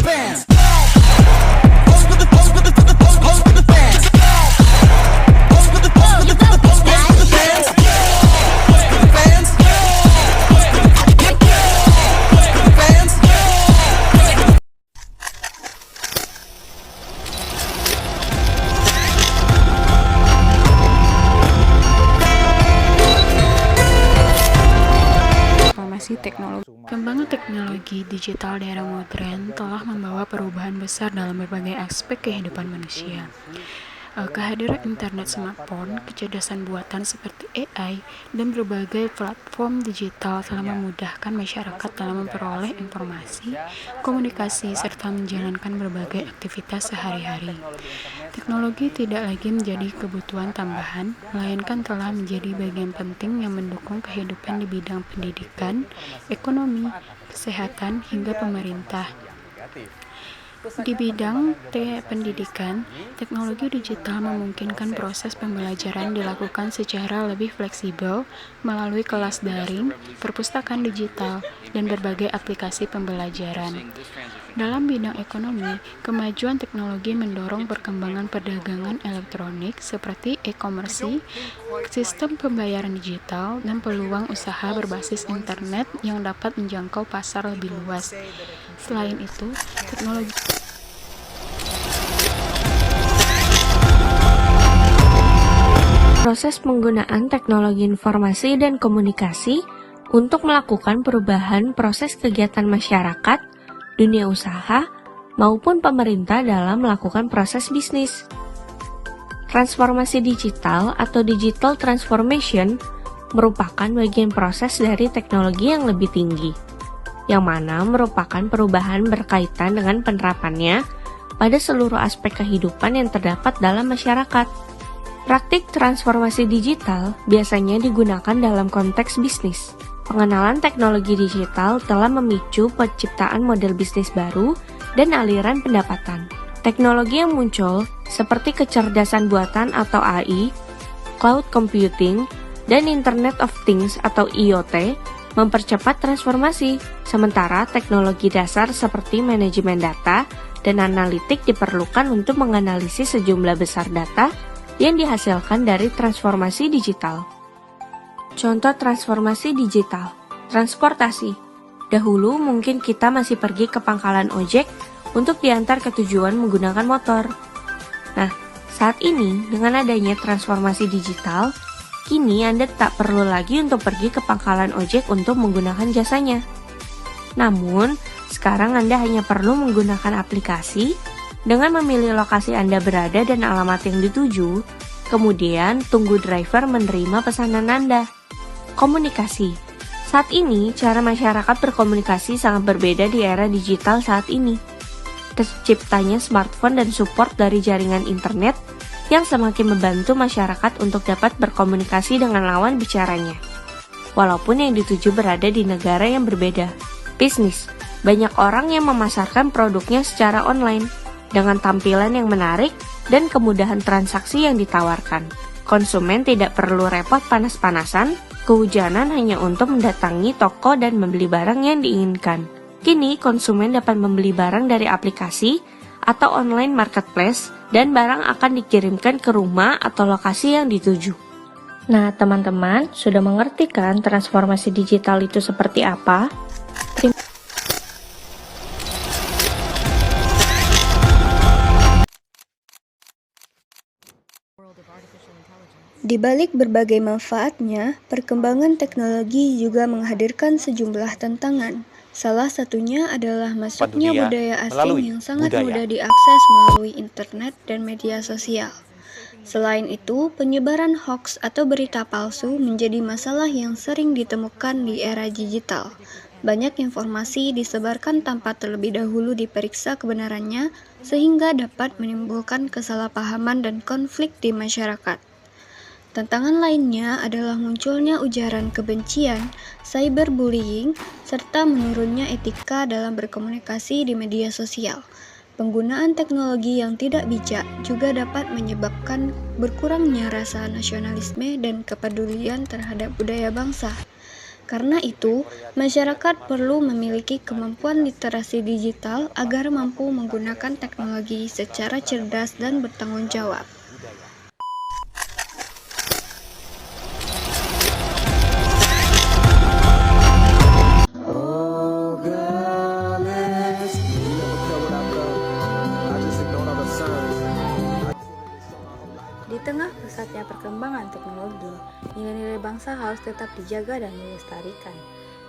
fans. Teknologi. Kembangan teknologi digital di era modern telah membawa perubahan besar dalam berbagai aspek kehidupan manusia. Kehadiran internet smartphone, kecerdasan buatan seperti AI, dan berbagai platform digital telah memudahkan masyarakat dalam memperoleh informasi, komunikasi, serta menjalankan berbagai aktivitas sehari-hari. Teknologi tidak lagi menjadi kebutuhan tambahan, melainkan telah menjadi bagian penting yang mendukung kehidupan di bidang pendidikan, ekonomi, kesehatan, hingga pemerintah. Di bidang pendidikan, teknologi digital memungkinkan proses pembelajaran dilakukan secara lebih fleksibel melalui kelas daring, perpustakaan digital, dan berbagai aplikasi pembelajaran. Dalam bidang ekonomi, kemajuan teknologi mendorong perkembangan perdagangan elektronik seperti e-commerce, sistem pembayaran digital, dan peluang usaha berbasis internet yang dapat menjangkau pasar lebih luas. Selain itu, teknologi proses penggunaan teknologi informasi dan komunikasi untuk melakukan perubahan proses kegiatan masyarakat, dunia usaha, maupun pemerintah dalam melakukan proses bisnis. Transformasi digital atau digital transformation merupakan bagian proses dari teknologi yang lebih tinggi, yang mana merupakan perubahan berkaitan dengan penerapannya pada seluruh aspek kehidupan yang terdapat dalam masyarakat. Praktik transformasi digital biasanya digunakan dalam konteks bisnis. Pengenalan teknologi digital telah memicu penciptaan model bisnis baru dan aliran pendapatan. Teknologi yang muncul seperti kecerdasan buatan atau AI, cloud computing, dan Internet of Things atau IoT mempercepat transformasi, sementara teknologi dasar seperti manajemen data dan analitik diperlukan untuk menganalisis sejumlah besar data yang dihasilkan dari transformasi digital. Contoh transformasi digital, transportasi. Dahulu mungkin kita masih pergi ke pangkalan ojek untuk diantar ke tujuan menggunakan motor. Nah, saat ini dengan adanya transformasi digital, kini Anda tak perlu lagi untuk pergi ke pangkalan ojek untuk menggunakan jasanya. Namun, sekarang Anda hanya perlu menggunakan aplikasi dengan memilih lokasi Anda berada dan alamat yang dituju, kemudian tunggu driver menerima pesanan Anda. Komunikasi. Saat ini, cara masyarakat berkomunikasi sangat berbeda di era digital saat ini. Terciptanya smartphone dan support dari jaringan internet yang semakin membantu masyarakat untuk dapat berkomunikasi dengan lawan bicaranya, walaupun yang dituju berada di negara yang berbeda. Bisnis. Banyak orang yang memasarkan produknya secara online, dengan tampilan yang menarik dan kemudahan transaksi yang ditawarkan. Konsumen tidak perlu repot panas-panasan, kehujanan hanya untuk mendatangi toko dan membeli barang yang diinginkan. Kini, konsumen dapat membeli barang dari aplikasi atau online marketplace dan barang akan dikirimkan ke rumah atau lokasi yang dituju. Nah, teman-teman, sudah mengerti kan transformasi digital itu seperti apa? Di balik berbagai manfaatnya, perkembangan teknologi juga menghadirkan sejumlah tantangan. Salah satunya adalah masuknya budaya asing yang sangat mudah diakses melalui internet dan media sosial. Selain itu, penyebaran hoaks atau berita palsu menjadi masalah yang sering ditemukan di era digital. Banyak informasi disebarkan tanpa terlebih dahulu diperiksa kebenarannya, sehingga dapat menimbulkan kesalahpahaman dan konflik di masyarakat. Tantangan lainnya adalah munculnya ujaran kebencian, cyberbullying, serta menurunnya etika dalam berkomunikasi di media sosial. Penggunaan teknologi yang tidak bijak juga dapat menyebabkan berkurangnya rasa nasionalisme dan kepedulian terhadap budaya bangsa. Karena itu, masyarakat perlu memiliki kemampuan literasi digital agar mampu menggunakan teknologi secara cerdas dan bertanggung jawab. Di tengah pesatnya perkembangan teknologi, nilai-nilai bangsa harus tetap dijaga dan dilestarikan.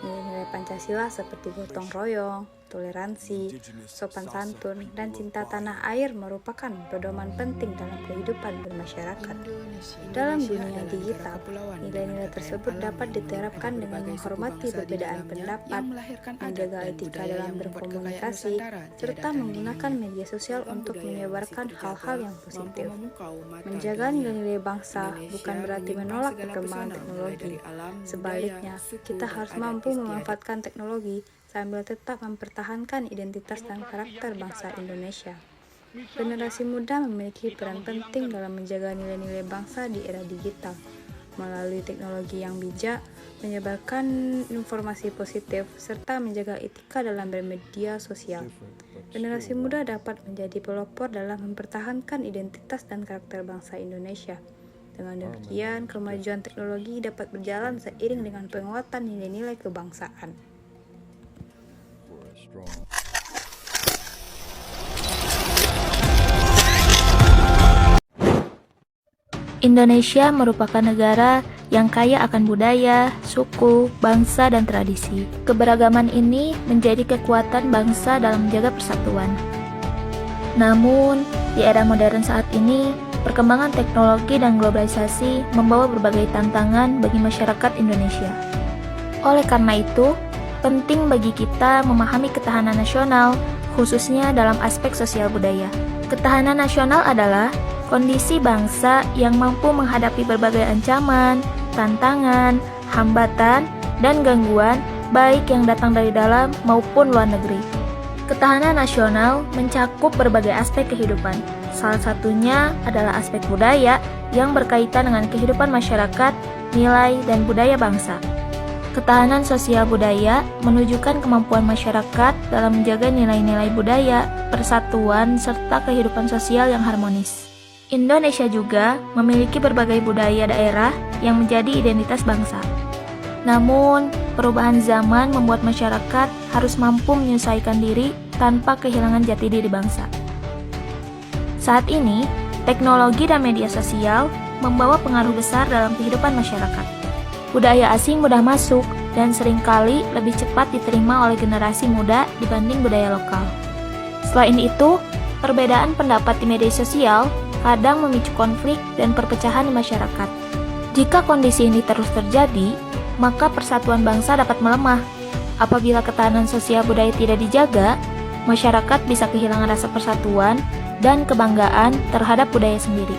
Nilai-nilai Pancasila seperti gotong royong, toleransi, sopan santun, dan cinta tanah air merupakan pedoman penting dalam kehidupan bermasyarakat. Dalam dunia digital, nilai-nilai tersebut dapat diterapkan dengan menghormati perbedaan pendapat, menjaga etika dalam berkomunikasi, serta menggunakan media sosial untuk menyebarkan hal-hal yang positif. Menjaga nilai-nilai bangsa bukan berarti menolak perkembangan teknologi. Sebaliknya, kita harus mampu memanfaatkan teknologi sambil tetap mempertahankan identitas dan karakter bangsa Indonesia. Generasi muda memiliki peran penting dalam menjaga nilai-nilai bangsa di era digital. Melalui teknologi yang bijak, menyebarkan informasi positif, serta menjaga etika dalam bermedia sosial. Generasi muda dapat menjadi pelopor dalam mempertahankan identitas dan karakter bangsa Indonesia. Dengan demikian, kemajuan teknologi dapat berjalan seiring dengan penguatan nilai-nilai kebangsaan. Indonesia merupakan negara yang kaya akan budaya, suku, bangsa, dan tradisi. Keberagaman ini menjadi kekuatan bangsa dalam menjaga persatuan. Namun, di era modern saat ini, perkembangan teknologi dan globalisasi membawa berbagai tantangan bagi masyarakat Indonesia. Oleh karena itu, penting bagi kita memahami ketahanan nasional, khususnya dalam aspek sosial budaya. Ketahanan nasional adalah kondisi bangsa yang mampu menghadapi berbagai ancaman, tantangan, hambatan, dan gangguan baik yang datang dari dalam maupun luar negeri. Ketahanan nasional mencakup berbagai aspek kehidupan. Salah satunya adalah aspek budaya yang berkaitan dengan kehidupan masyarakat, nilai, dan budaya bangsa. Ketahanan sosial budaya menunjukkan kemampuan masyarakat dalam menjaga nilai-nilai budaya, persatuan, serta kehidupan sosial yang harmonis. Indonesia juga memiliki berbagai budaya daerah yang menjadi identitas bangsa. Namun, perubahan zaman membuat masyarakat harus mampu menyesuaikan diri tanpa kehilangan jati diri bangsa. Saat ini, teknologi dan media sosial membawa pengaruh besar dalam kehidupan masyarakat. Budaya asing mudah masuk dan seringkali lebih cepat diterima oleh generasi muda dibanding budaya lokal. Selain itu, perbedaan pendapat di media sosial kadang memicu konflik dan perpecahan di masyarakat. Jika kondisi ini terus terjadi, maka persatuan bangsa dapat melemah. Apabila ketahanan sosial budaya tidak dijaga, masyarakat bisa kehilangan rasa persatuan dan kebanggaan terhadap budaya sendiri.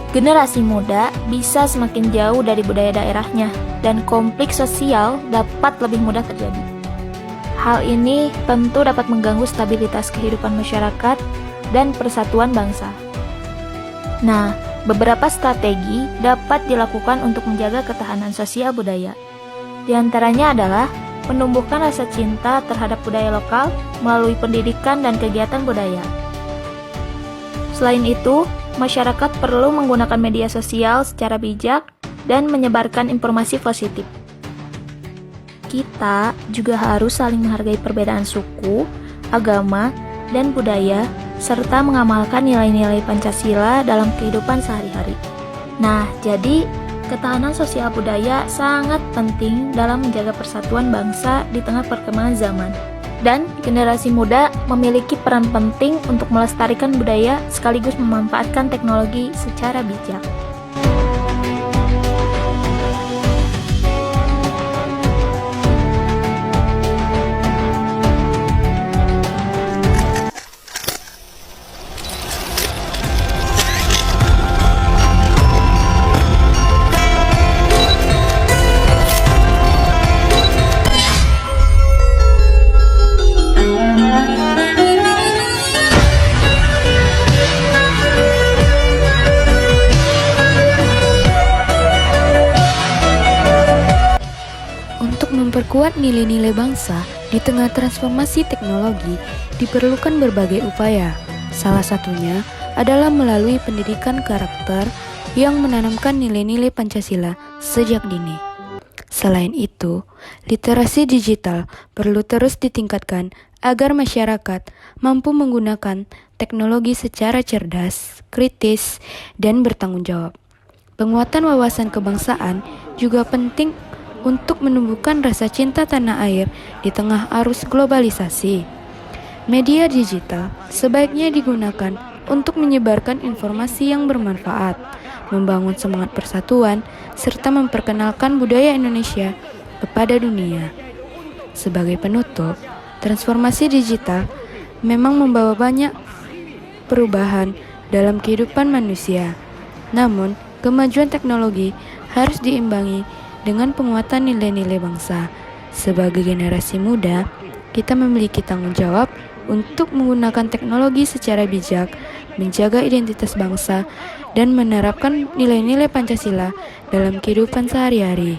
Generasi muda bisa semakin jauh dari budaya daerahnya, dan konflik sosial dapat lebih mudah terjadi. Hal ini tentu dapat mengganggu stabilitas kehidupan masyarakat dan persatuan bangsa. Nah, beberapa strategi dapat dilakukan untuk menjaga ketahanan sosial budaya. Di antaranya adalah menumbuhkan rasa cinta terhadap budaya lokal melalui pendidikan dan kegiatan budaya. Selain itu, masyarakat perlu menggunakan media sosial secara bijak dan menyebarkan informasi positif. Kita juga harus saling menghargai perbedaan suku, agama, dan budaya, serta mengamalkan nilai-nilai Pancasila dalam kehidupan sehari-hari. Nah, jadi ketahanan sosial budaya sangat penting dalam menjaga persatuan bangsa di tengah perkembangan zaman. Dan generasi muda memiliki peran penting untuk melestarikan budaya sekaligus memanfaatkan teknologi secara bijak. merawat nilai-nilai bangsa di tengah transformasi teknologi diperlukan berbagai upaya. Salah satunya adalah melalui pendidikan karakter yang menanamkan nilai-nilai Pancasila sejak dini. Selain itu, literasi digital perlu terus ditingkatkan agar masyarakat mampu menggunakan teknologi secara cerdas, kritis, dan bertanggung jawab. Penguatan wawasan kebangsaan juga penting untuk menumbuhkan rasa cinta tanah air di tengah arus globalisasi. Media digital sebaiknya digunakan untuk menyebarkan informasi yang bermanfaat, membangun semangat persatuan, serta memperkenalkan budaya Indonesia kepada dunia. Sebagai penutup, transformasi digital memang membawa banyak perubahan dalam kehidupan manusia. Namun, kemajuan teknologi harus diimbangi dengan penguatan nilai-nilai bangsa. Sebagai generasi muda, kita memiliki tanggung jawab untuk menggunakan teknologi secara bijak, menjaga identitas bangsa, dan menerapkan nilai-nilai Pancasila dalam kehidupan sehari-hari.